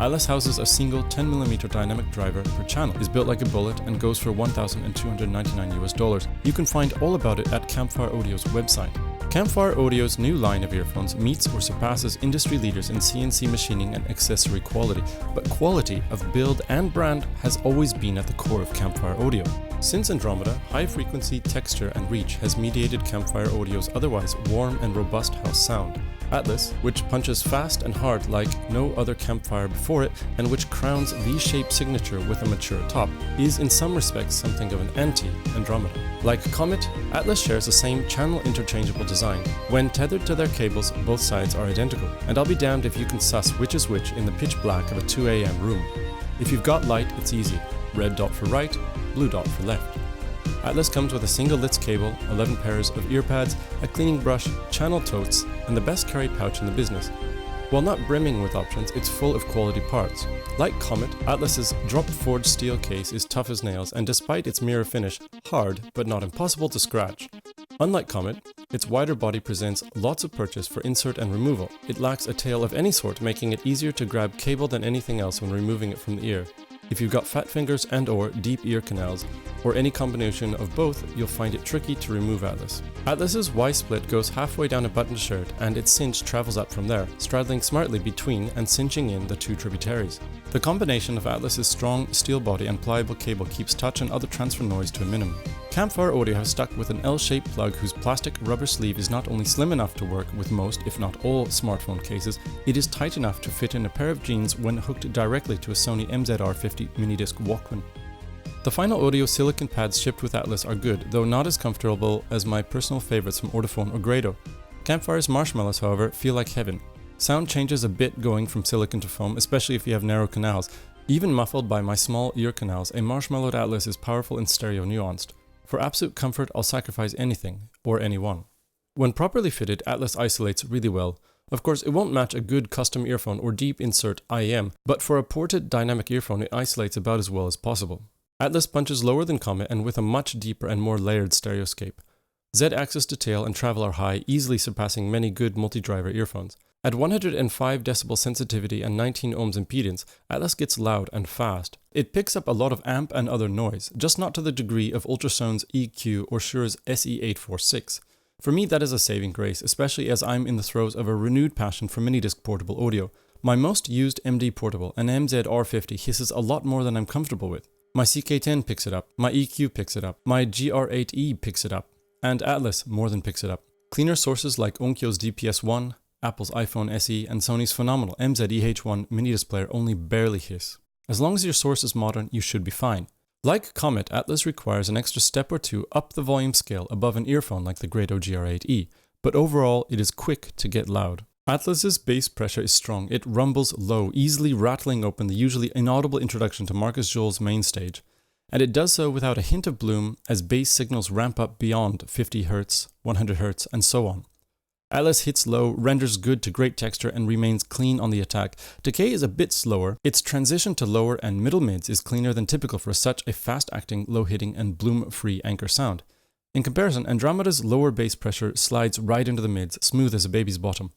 Atlas houses a single 10mm dynamic driver per channel, is built like a bullet, and goes for $1,299 US. You can find all about it at Campfire Audio's website. Campfire Audio's new line of earphones meets or surpasses industry leaders in CNC machining and accessory quality, but quality of build and brand has always been at the core of Campfire Audio. Since Andromeda, high frequency, texture, and reach has mediated Campfire Audio's otherwise warm and robust house sound. Atlas, which punches fast and hard like no other Campfire before it, and which crowns V-shaped signature with a mature top, is in some respects something of an anti-Andromeda. Like Comet, Atlas shares the same channel interchangeable design. When tethered to their cables, both sides are identical, and I'll be damned if you can suss which is which in the pitch black of a 2 AM room. If you've got light, it's easy. Red dot for right, blue dot for left. Atlas comes with a single Litz cable, 11 pairs of ear pads, a cleaning brush, channel totes, and the best carry pouch in the business. While not brimming with options, it's full of quality parts. Like Comet, Atlas's drop-forged steel case is tough as nails, and despite its mirror finish, hard but not impossible to scratch. Unlike Comet, its wider body presents lots of purchase for insert and removal. It lacks a tail of any sort, making it easier to grab cable than anything else when removing it from the ear. If you've got fat fingers and or deep ear canals, or any combination of both, you'll find it tricky to remove Atlas. Atlas's Y-split goes halfway down a buttoned shirt, and its cinch travels up from there, straddling smartly between and cinching in the two tributaries. The combination of Atlas's strong steel body and pliable cable keeps touch and other transfer noise to a minimum. Campfire Audio has stuck with an L-shaped plug whose plastic rubber sleeve is not only slim enough to work with most, if not all, smartphone cases, it is tight enough to fit in a pair of jeans when hooked directly to a Sony MZR50 minidisc Walkman. The final audio silicon pads shipped with Atlas are good, though not as comfortable as my personal favorites from Ortophone or Grado. Campfire's marshmallows, however, feel like heaven. Sound changes a bit going from silicon to foam, especially if you have narrow canals. Even muffled by my small ear canals, a marshmallowed Atlas is powerful and stereo nuanced. For absolute comfort, I'll sacrifice anything, or anyone. When properly fitted, Atlas isolates really well. Of course, it won't match a good custom earphone or deep insert IEM, but for a ported dynamic earphone, it isolates about as well as possible. Atlas punches lower than Comet and with a much deeper and more layered stereoscape. Z-axis to tail and travel are high, easily surpassing many good multi-driver earphones. At 105 decibel sensitivity and 19 ohms impedance, Atlas gets loud and fast. It picks up a lot of amp and other noise, just not to the degree of Ultrasound's EQ or Shure's SE846. For me, that is a saving grace, especially as I'm in the throes of a renewed passion for minidisc portable audio. My most used MD portable, an MZR50, hisses a lot more than I'm comfortable with. My CK10 picks it up, my EQ picks it up, my GR8E picks it up, and Atlas more than picks it up. Cleaner sources like Onkyo's DPS-1, Apple's iPhone SE, and Sony's phenomenal MZ-EH1 minidisc player only barely hiss. As long as your source is modern, you should be fine. Like Comet, Atlas requires an extra step or two up the volume scale above an earphone like the Grado GR8E, but overall it is quick to get loud. Atlas's bass pressure is strong. It rumbles low, easily rattling open the usually inaudible introduction to Marcus Joel's main stage. And it does so without a hint of bloom as bass signals ramp up beyond 50 Hz, 100 Hz, and so on. Atlas hits low, renders good to great texture, and remains clean on the attack. Decay is a bit slower. Its transition to lower and middle mids is cleaner than typical for such a fast-acting, low-hitting, and bloom-free anchor sound. In comparison, Andromeda's lower bass pressure slides right into the mids, smooth as a baby's bottom.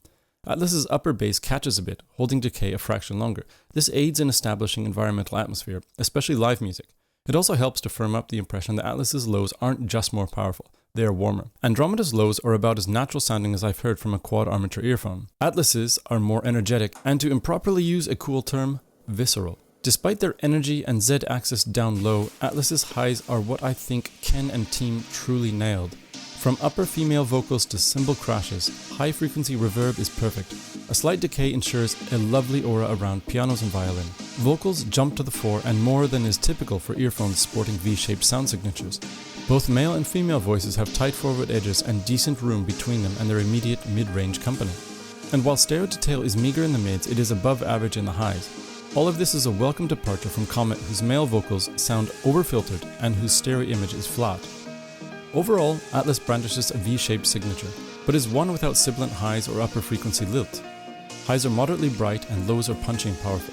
Atlas's upper bass catches a bit, holding decay a fraction longer. This aids in establishing environmental atmosphere, especially live music. It also helps to firm up the impression that Atlas's lows aren't just more powerful, they are warmer. Andromeda's lows are about as natural sounding as I've heard from a quad armature earphone. Atlas's are more energetic, and to improperly use a cool term, visceral. Despite their energy and Z-axis down low, Atlas's highs are what I think Ken and team truly nailed. From upper female vocals to cymbal crashes, high frequency reverb is perfect. A slight decay ensures a lovely aura around pianos and violin. Vocals jump to the fore and more than is typical for earphones sporting V-shaped sound signatures. Both male and female voices have tight forward edges and decent room between them and their immediate mid-range company. And while stereo to tail is meager in the mids, it is above average in the highs. All of this is a welcome departure from Comet, whose male vocals sound overfiltered and whose stereo image is flat. Overall, Atlas brandishes a V-shaped signature, but is one without sibilant highs or upper frequency lilt. Highs are moderately bright and lows are punchy and powerful.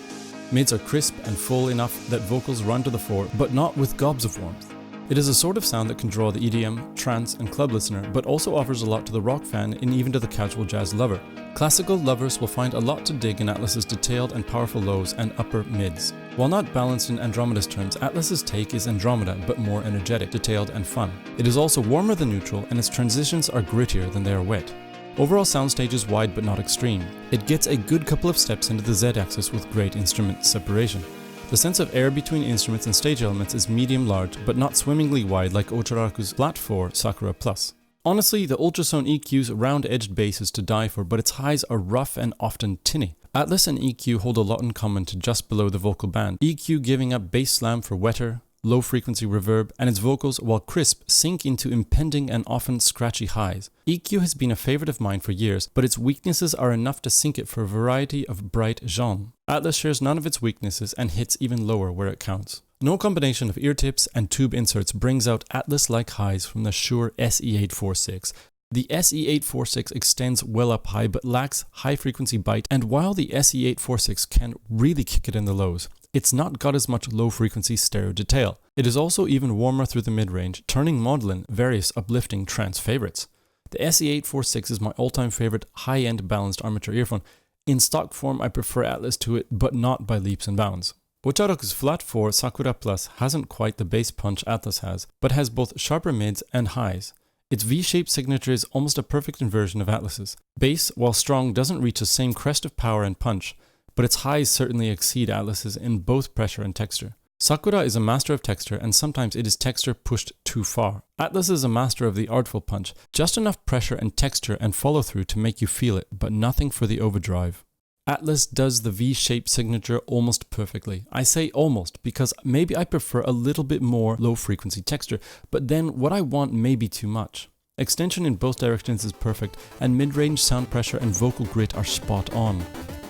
Mids are crisp and full enough that vocals run to the fore, but not with gobs of warmth. It is a sort of sound that can draw the EDM, trance, and club listener, but also offers a lot to the rock fan and even to the casual jazz lover. Classical lovers will find a lot to dig in Atlas's detailed and powerful lows and upper mids. While not balanced in Andromeda's terms, Atlas's take is Andromeda, but more energetic, detailed, and fun. It is also warmer than neutral, and its transitions are grittier than they are wet. Overall soundstage is wide but not extreme. It gets a good couple of steps into the Z-axis with great instrument separation. The sense of air between instruments and stage elements is medium-large, but not swimmingly wide like Ocharaku's Flat 4 Sakura Plus. Honestly, the Ultrasone EQ's round-edged bass is to die for, but its highs are rough and often tinny. Atlas and EQ hold a lot in common to just below the vocal band, EQ giving up bass slam for wetter, low-frequency reverb, and its vocals, while crisp, sink into impending and often scratchy highs. EQ has been a favorite of mine for years, but its weaknesses are enough to sink it for a variety of bright genres. Atlas shares none of its weaknesses and hits even lower where it counts. No combination of ear tips and tube inserts brings out Atlas-like highs from the Shure SE846. The SE846 extends well up high but lacks high-frequency bite, and while the SE846 can really kick it in the lows, it's not got as much low-frequency stereo detail. It is also even warmer through the mid-range, turning Maudlin various uplifting trance favorites. The SE846 is my all-time favorite high-end balanced armature earphone. In stock form, I prefer Atlas to it, but not by leaps and bounds. Ocharaku's Flat 4 Sakura Plus hasn't quite the bass punch Atlas has, but has both sharper mids and highs. Its V-shaped signature is almost a perfect inversion of Atlas's. Bass, while strong, doesn't reach the same crest of power and punch, but its highs certainly exceed Atlas's in both pressure and texture. Sakura is a master of texture, and sometimes it is texture pushed too far. Atlas is a master of the artful punch, just enough pressure and texture and follow-through to make you feel it, but nothing for the overdrive. Atlas does the V-shaped signature almost perfectly. I say almost because maybe I prefer a little bit more low-frequency texture, but then what I want may be too much. Extension in both directions is perfect, and mid-range sound pressure and vocal grit are spot on.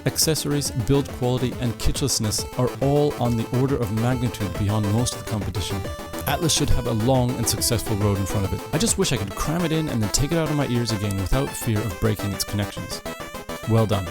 Accessories, build quality, and kitschlessness are all on the order of magnitude beyond most of the competition. Atlas should have a long and successful road in front of it. I just wish I could cram it in and then take it out of my ears again without fear of breaking its connections. Well done.